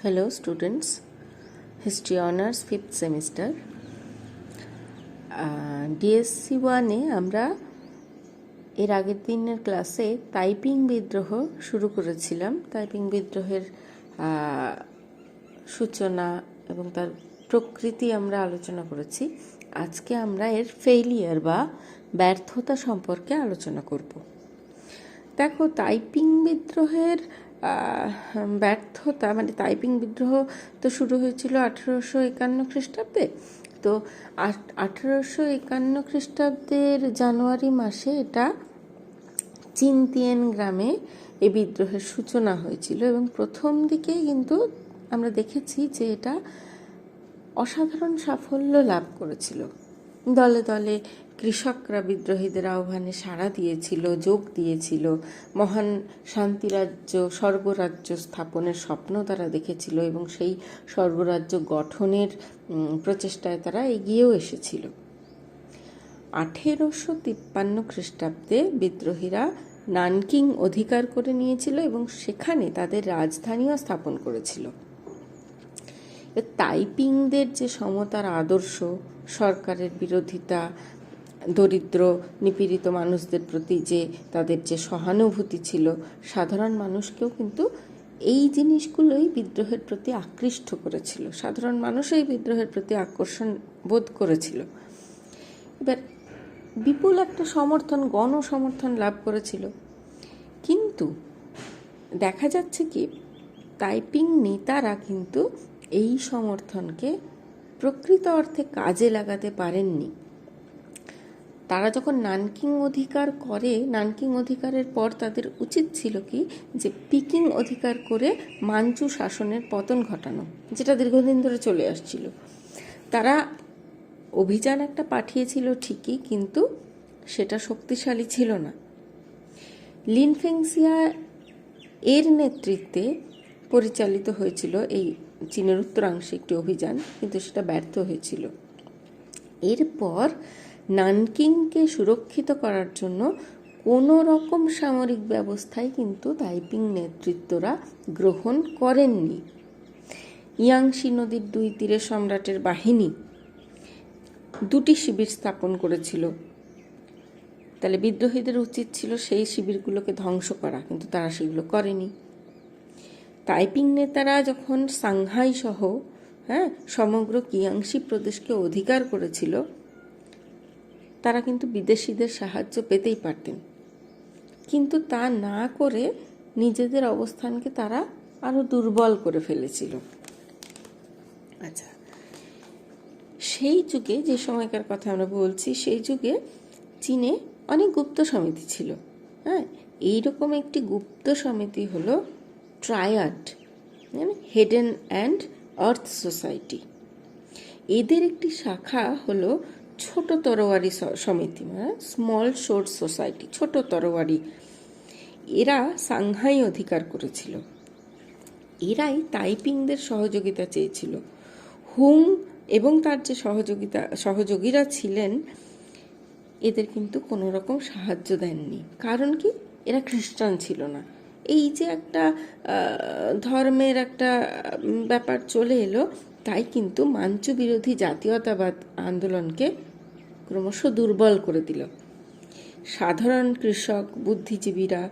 Hello students, History Honours 5th semester. DSC 1-এ আমরা এর আগের দিনের ক্লাসে তাইপিং বিদ্রোহ শুরু করেছিলাম। তাইপিং বিদ্রোহের সূচনা এবং তার প্রকৃতি আমরা আলোচনা করেছি। আজকে আমরা এর ফেইলিয়ার বা ব্যর্থতা সম্পর্কে আলোচনা করব। দেখো, তাইপিং বিদ্রোহের ব্যর্থতা মানে তাইপিং বিদ্রোহ তো শুরু হয়েছিল 1851 খ্রিস্টাব্দে। তো 1851 খ্রিস্টাব্দের জানুয়ারি মাসে এটা চিনতিয়েন গ্রামে এই বিদ্রোহের সূচনা হয়েছিল এবং প্রথম দিকে কিন্তু আমরা দেখেছি যে এটা অসাধারণ সাফল্য লাভ করেছিল। দলে দলে কৃষকরা বিদ্রোহীদের আহ্বানে সাড়া দিয়েছিল, যোগ দিয়েছিল, মহান শান্তিরাজ্য স্বর্গরাজ্য স্থাপনের স্বপ্ন তারা দেখেছিল এবং সেই স্বর্গরাজ্য গঠনের প্রচেষ্টায় তারা এগিয়েও এসেছিল। 1853 খ্রিস্টাব্দে বিদ্রোহীরা নানকিং অধিকার করে নিয়েছিল এবং সেখানে তাদের রাজধানীও স্থাপন করেছিল। তাইপিংদের যে সমতার আদর্শ, সরকারের বিরোধিতা, দরিদ্র নিপীড়িত মানুষদের প্রতি যে তাদের যে সহানুভূতি ছিল, সাধারণ মানুষকেও কিন্তু এই জিনিসগুলোই বিদ্রোহের প্রতি আকৃষ্ট করেছিল। সাধারণ মানুষ এই বিদ্রোহের প্রতি আকর্ষণ বোধ করেছিল। এবার বিপুল একটা সমর্থন, গণসমর্থন লাভ করেছিল। কিন্তু দেখা যাচ্ছে কি, তাইপিং নেতারা কিন্তু এই সমর্থনকে প্রকৃত অর্থে কাজে লাগাতে পারেননি। তারা যখন নানকিং অধিকার করে, নানকিং অধিকারের পর তাদের উচিত ছিল কি যে পিকিং অধিকার করে মাঞ্চু শাসনের পতন ঘটানো, যেটা দীর্ঘদিন ধরে চলে আসছিল। তারা অভিযান একটা পাঠিয়েছিল ঠিকই, কিন্তু সেটা শক্তিশালী ছিল না। লিন ফেংক্সিয়া এর নেতৃত্বে পরিচালিত হয়েছিল এই চীনের উত্তরাংশে একটি অভিযান, কিন্তু সেটা ব্যর্থ হয়েছিল। এরপর নানকিংকে সুরক্ষিত করার জন্য কোনো রকম সামরিক ব্যবস্থাই কিন্তু তাইপিং নেতৃত্বরা গ্রহণ করেননি। ইয়াংশি নদীর দুই তীরে সম্রাটের বাহিনী দুটি শিবির স্থাপন করেছিল। তাহলে বিদ্রোহীদের উচিত ছিল সেই শিবিরগুলোকে ধ্বংস করা, কিন্তু তারা সেগুলো করেনি। তাইপিং নেতারা যখন সাংহাই সহ সমগ্র কিয়াংশি প্রদেশকে অধিকার করেছিল, তারা কিন্তু বিদেশিদের সাহায্য পেতেই পারতেন, কিন্তু তা না করে নিজেদের অবস্থানকে তারা আরো দুর্বল করে ফেলেছিল। আচ্ছা, সেই যুগে, যে সময়কার কথা আমরা বলছি, সেই যুগে চীনে অনেক গুপ্ত সমিতি ছিল। এইরকম একটি গুপ্ত সমিতি হলো triad, Heaven and Earth Society. এদের একটি শাখা হলো ছোট তরোয়ারি সমিতি, স্মল শোর্ট সোসাইটি, ছোট তরোয়ারি। এরা সাংহাই অধিকার করেছিল। এরাই তাইপিংদের সহযোগিতা চেয়েছিল। হুং এবং তার যে সহযোগীরা ছিলেন, এদের কিন্তু কোনো রকম সাহায্য দেননি। কারণ কি? এরা খ্রিস্টান ছিল না। এই যে একটা ধর্মের একটা ব্যাপার চলে এলো, তাই কিন্তু মাঞ্চু বিরোধী জাতীয়তাবাদ আন্দোলনকে ক্রমশ দুর্বল করে দিল। সাধারণ কৃষক, বুদ্ধিজীবীরা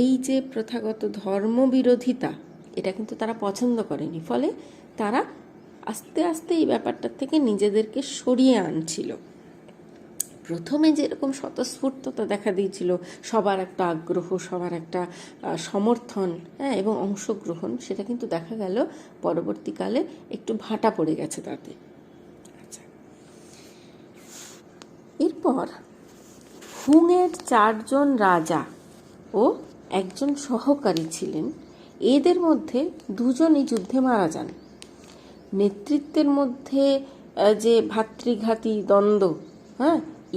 এই যে প্রথাগত ধর্মবিরোধিতা, এটা কিন্তু তারা পছন্দ করেনি। ফলে তারা আস্তে আস্তে এই ব্যাপারটার থেকে নিজেদেরকে সরিয়ে আনছিল। প্রথমে যেরকম স্বতঃস্ফূর্ততা দেখা দিয়েছিল, সবার একটা আগ্রহ, সবার একটা সমর্থন এবং অংশগ্রহণ, সেটা কিন্তু দেখা গেল পরবর্তীকালে একটু ভাটা পড়ে গেছে তাতে। আচ্ছা, এরপর হুংয়ের 4 জন রাজা ও একজন সহকারী ছিলেন। এদের মধ্যে 2 জনই যুদ্ধে মারা যান। নেতৃত্বের মধ্যে যে ভাতৃঘাতী দ্বন্দ্ব,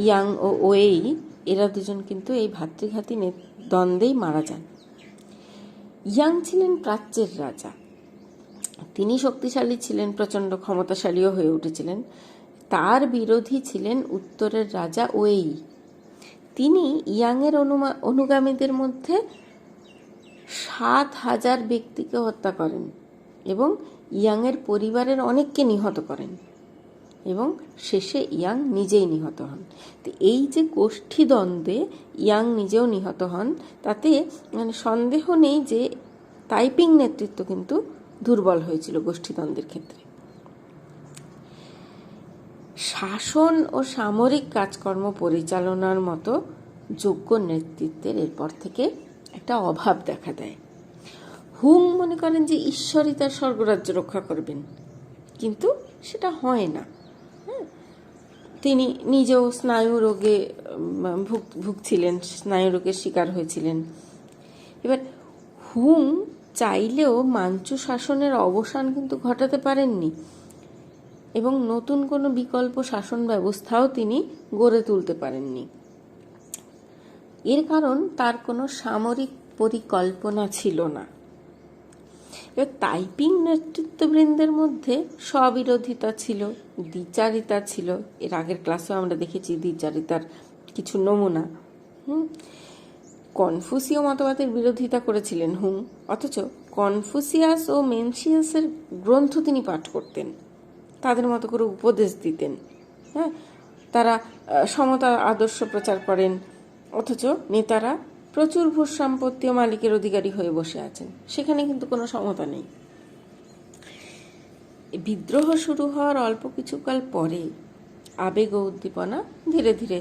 ইয়াং ও ওয়েই, এরা 2 জন কিন্তু এই ভাতৃঘাতী দ্বন্দ্বেই মারা যান। ইয়াং ছিলেন প্রাচ্যের রাজা। তিনি শক্তিশালী ছিলেন, প্রচণ্ড ক্ষমতাশালীও হয়ে উঠেছিলেন। তার বিরোধী ছিলেন উত্তরের রাজা ওয়েই। তিনি ইয়াংয়ের অনুগামীদের মধ্যে 7,000 ব্যক্তিকে হত্যা করেন এবং ইয়াংয়ের পরিবারের অনেককে নিহত করেন এবং শেষে ইয়াং নিজেই নিহত হন। তো এই যে গোষ্ঠীদ্বন্দ্বে ইয়াং নিজেও নিহত হন, তাতে মানে সন্দেহ নেই যে তাইপিং নেতৃত্ব কিন্তু দুর্বল হয়েছিল গোষ্ঠীদ্বন্দ্বের ক্ষেত্রে। শাসন ও সামরিক কাজকর্ম পরিচালনার মতো যোগ্য নেতৃত্বের এরপর থেকে একটা অভাব দেখা দেয়। হুং মনে করেন যে ঈশ্বরই তার স্বর্গরাজ্য রক্ষা করবেন, কিন্তু সেটা হয় না। তিনি নিজেও স্নায়ু রোগে ভুগছিলেন, স্নায়ু রোগের শিকার হয়েছিলেন। এবার হুং চাইলেও মাঞ্চু শাসনের অবসান কিন্তু ঘটাতে পারেননি এবং নতুন কোনো বিকল্প শাসন ব্যবস্থাও তিনি গড়ে তুলতে পারেননি। এর কারণ তার কোনো সামরিক পরিকল্পনা ছিল না। এবার তাইপিং নেতৃত্ববৃন্দের মধ্যে স্ববিরোধিতা ছিল, দ্বিচারিতা ছিল। এর আগের ক্লাসেও আমরা দেখেছি দ্বিচারিতার কিছু নমুনা। কনফুসীয় মতবাদের বিরোধিতা করেছিলেন হুং, অথচ কনফুসিয়াস ও মেনসিয়াসের গ্রন্থ তিনি পাঠ করতেন, তাদের মতো করে উপদেশ দিতেন। তারা সমতার আদর্শ প্রচার করেন, অথচ নেতারা প্রচুর ভূ সম্পত্তি ও মালিকের অধিকারী হয়ে বসে আছেন, সেখানে কিন্তু কোনো সমতা নেই। বিদ্রোহ শুরু হওয়ার অল্প কিছুকাল পরে আবেগ ও উদ্দীপনা ধীরে ধীরে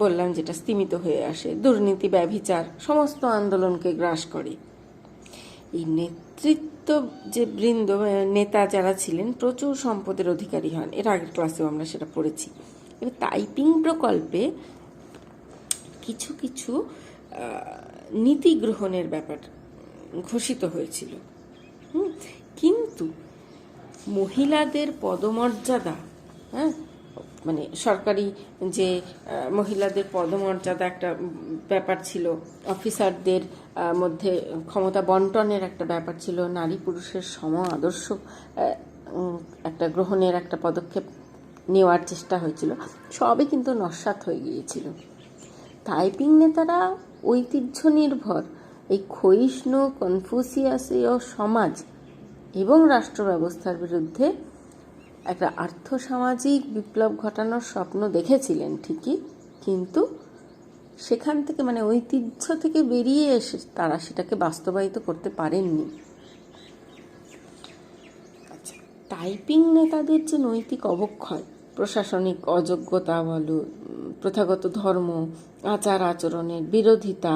বললাম যেটা স্তিমিত হয়ে আসে। দুর্নীতি, ব্যভিচার সমস্ত আন্দোলনকে গ্রাস করে। এই নেতৃত্ব যে বৃন্দ, নেতা যারা ছিলেন, প্রচুর সম্পদের অধিকারী হন। এর আগের ক্লাসেও আমরা সেটা পড়েছি। এবার তাইপিং প্রকল্পে কিছু কিছু নীতি গ্রহণের ব্যাপার ঘোষিত হয়েছিল, কিন্তু মহিলাদের পদমর্যাদা, মানে সরকারি যে মহিলাদের পদমর্যাদা একটা ব্যাপার ছিল, অফিসারদের মধ্যে ক্ষমতা বন্টনের একটা ব্যাপার ছিল, নারী পুরুষের সম আদর্শ একটা গ্রহণের একটা পদক্ষেপ নেওয়ার চেষ্টা হয়েছিল, সবই কিন্তু নস্যাৎ হয়ে গিয়েছিল। তাইপিং নেতারা ঐতিহ্য নির্ভর এই ক্ষয়িষ্ণু কনফুসিয়াসীয় সমাজ এবং রাষ্ট্র ব্যবস্থার বিরুদ্ধে একটা আর্থসামাজিক বিপ্লব ঘটানোর স্বপ্ন দেখেছিলেন ঠিকই, কিন্তু সেখান থেকে মানে ঐতিহ্য থেকে বেরিয়ে এসে তারা সেটাকে বাস্তবায়িত করতে পারেননি। আচ্ছা, তাইপিং নেতাদের যে নৈতিক অবক্ষয়, প্রশাসনিক অযোগ্যতা বলো, প্রথাগত ধর্ম, আচার আচরণের বিরোধিতা,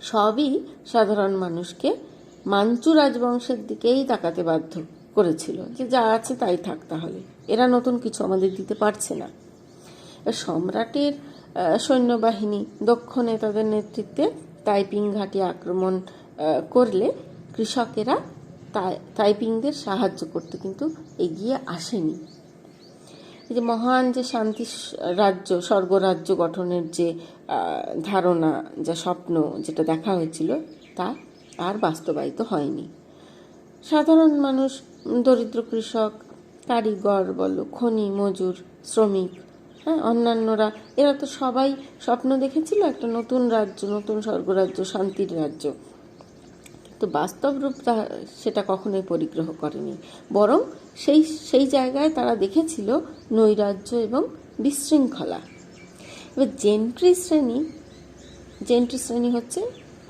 সবই সাধারণ মানুষকে মাঞ্চু রাজবংশের দিকেই তাকাতে বাধ্য করেছিল, যে যা আছে তাই থাক, তাহলে এরা নতুন কিছু আমাদের দিতে পারছে না। সম্রাটের সৈন্যবাহিনী দক্ষ নেতাদের নেতৃত্বে তাইপিং ঘাঁটি আক্রমণ করলে কৃষকেরা তাইপিংদের সাহায্য করতে কিন্তু এগিয়ে আসেনি। এই যে মহান যে শান্তি রাজ্য, স্বর্গরাজ্য গঠনের যে ধারণা, যা স্বপ্ন যেটা দেখা হয়েছিল, তা আর বাস্তবায়িত হয়নি। সাধারণ মানুষ, দরিদ্র কৃষক, কারিগর বলো, খনি মজুর, শ্রমিক, অন্যান্যরা, এরা তো সবাই স্বপ্ন দেখেছিল একটা নতুন রাজ্য, নতুন স্বর্গরাজ্য, শান্তির রাজ্য। তো বাস্তব রূপ সেটা কখনোই পরিগ্রহ করেনি, বরং সেই জায়গায় তারা দেখেছিল নৈরাজ্য এবং বিশৃঙ্খলা। এবার জেন্ট্রি শ্রেণী হচ্ছে,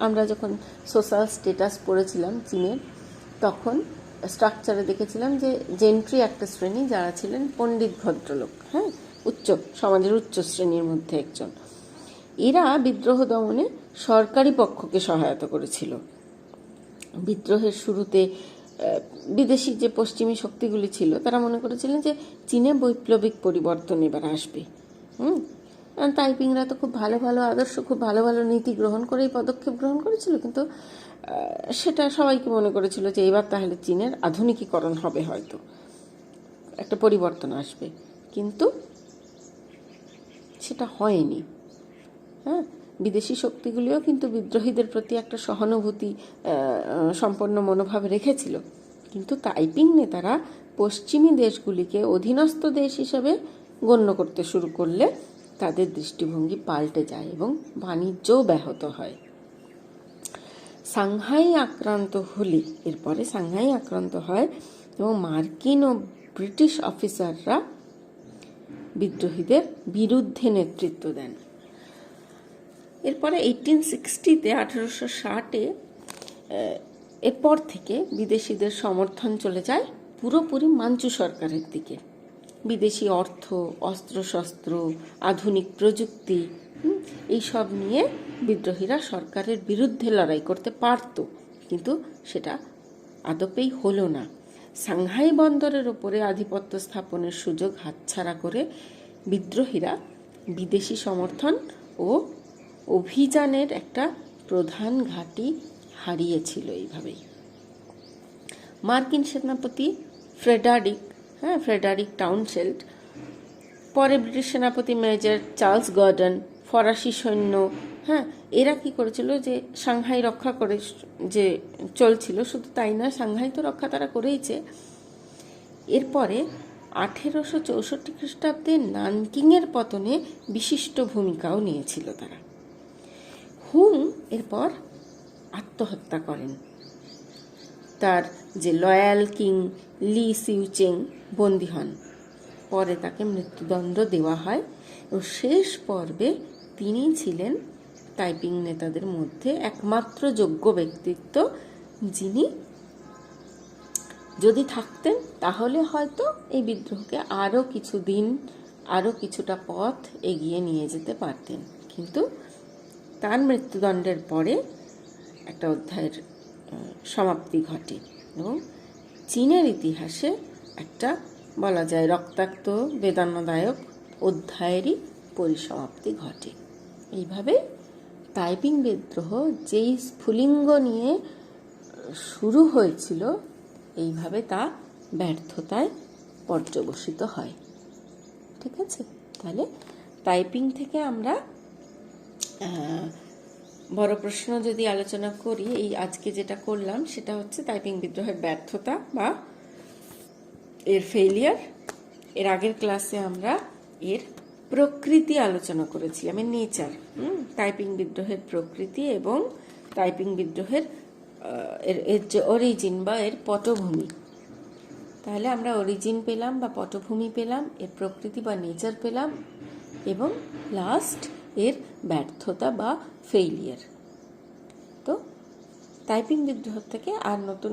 আমরা যখন সোশ্যাল স্ট্যাটাস পড়েছিলাম চীনের, তখন স্ট্রাকচারে দেখেছিলাম যে জেন্ট্রি একটা শ্রেণী, যারা ছিলেন পণ্ডিত ভদ্রলোক, সমাজের উচ্চ শ্রেণীর মধ্যে একজন। এরা বিদ্রোহ দমনে সরকারি পক্ষকে সহায়তা করেছিল। বিদ্রোহের শুরুতে বিদেশি যে পশ্চিমী শক্তিগুলি ছিল, তারা মনে করেছিলেন যে চীনে বৈপ্লবিক পরিবর্তন এবার আসবে। তাইপিংরা তো খুব ভালো ভালো আদর্শ, খুব ভালো ভালো নীতি গ্রহণ করেই পদক্ষেপ গ্রহণ করেছিল, কিন্তু সেটা সবাইকে মনে করেছিল যে এবার তাহলে চীনের আধুনিকীকরণ হবে, হয়তো একটা পরিবর্তন আসবে, কিন্তু সেটা হয়নি। বিদেশি শক্তিগুলিও কিন্তু বিদ্রোহীদের প্রতি একটা সহানুভূতি সম্পন্ন মনোভাব রেখেছিল, কিন্তু তাইপিং নেতারা পশ্চিমী দেশগুলিকে অধীনস্থ দেশ হিসেবে গণ্য করতে শুরু করলে তাদের দৃষ্টিভঙ্গি পাল্টে যায় এবং বাণিজ্যও ব্যাহত হয়। সাংহাই আক্রান্ত হলে, এরপরে সাংহাই আক্রান্ত হয় এবং মার্কিন ও ব্রিটিশ অফিসাররা বিদ্রোহীদের বিরুদ্ধে নেতৃত্ব দেন। এরপরে 1860-তে 1860-এ এরপর থেকে বিদেশিদের সমর্থন চলে যায় পুরোপুরি মাঞ্চু সরকারের দিকে। বিদেশি অর্থ, অস্ত্রশস্ত্র, আধুনিক প্রযুক্তি এইসব নিয়ে বিদ্রোহীরা সরকারের বিরুদ্ধে লড়াই করতে পারত, কিন্তু সেটা আদপেই হলো না। সাংহাই বন্দরের ওপরে আধিপত্য স্থাপনের সুযোগ হাতছাড়া করে বিদ্রোহীরা বিদেশি সমর্থন ও অভিযানের একটা প্রধান ঘাঁটি হারিয়েছিল। এইভাবেই মার্কিন সেনাপতি ফ্রেডারিক টাউনশেন্ড, পরে ব্রিটিশ সেনাপতি মেজর চার্লস গর্ডন, ফরাসি সৈন্য, এরা কি করেছিল যে সাংহাই রক্ষা করে যে চলছিল, শুধু তাই না, সাংহাই তো রক্ষা তারা করেইছে। এরপরে 1864 খ্রিস্টাব্দে নানকিংয়ের পতনে বিশিষ্ট ভূমিকাও নিয়েছিল তারা। হুং এরপর আত্মহত্যা করেন। তার যে লয়াল কিং লি সিউচেং বন্দী হন, পরে তাকে মৃত্যুদণ্ড দেওয়া হয় এবং শেষ পর্বে তিনি ছিলেন তাইপিং নেতাদের মধ্যে একমাত্র যোগ্য ব্যক্তিত্ব, যিনি যদি থাকতেন তাহলে হয়তো এই বিদ্রোহকে আরও কিছুদিন, আরও কিছুটা পথ এগিয়ে নিয়ে যেতে পারতেন। কিন্তু তার মৃত্যুদণ্ডের পরে একটা অধ্যায়ের সমাপ্তি ঘটে এবং চীনের ইতিহাসে একটা বলা যায় রক্তাক্ত বেদনাদায়ক অধ্যায়েরই পরিসমাপ্তি ঘটে। এইভাবে তাইপিং বিদ্রোহ যেই স্ফুলিঙ্গ নিয়ে শুরু হয়েছিল, এইভাবে তা ব্যর্থতায় পর্যবসিত হয়। ঠিক আছে, তাহলে তাইপিং থেকে আমরা বড় প্রশ্ন যদি আলোচনা করি, এই আজকে যেটা করলাম সেটা হচ্ছে তাইপিং বিদ্রোহের ব্যর্থতা বা এর ফেলিয়ার। এর আগের ক্লাসে আমরা এর প্রকৃতি আলোচনা করেছিলাম, এর নেচার, তাইপিং বিদ্রোহের প্রকৃতি এবং তাইপিং বিদ্রোহের এর যে অরিজিন বা এর পটভূমি। তাহলে আমরা অরিজিন পেলাম বা পটভূমি পেলাম, এর প্রকৃতি বা নেচার পেলাম, এবং লাস্ট এর ব্যর্থতা বা ফেইলিয়ার। তো তাইপিং বিদ্রোহ থেকে আর নতুন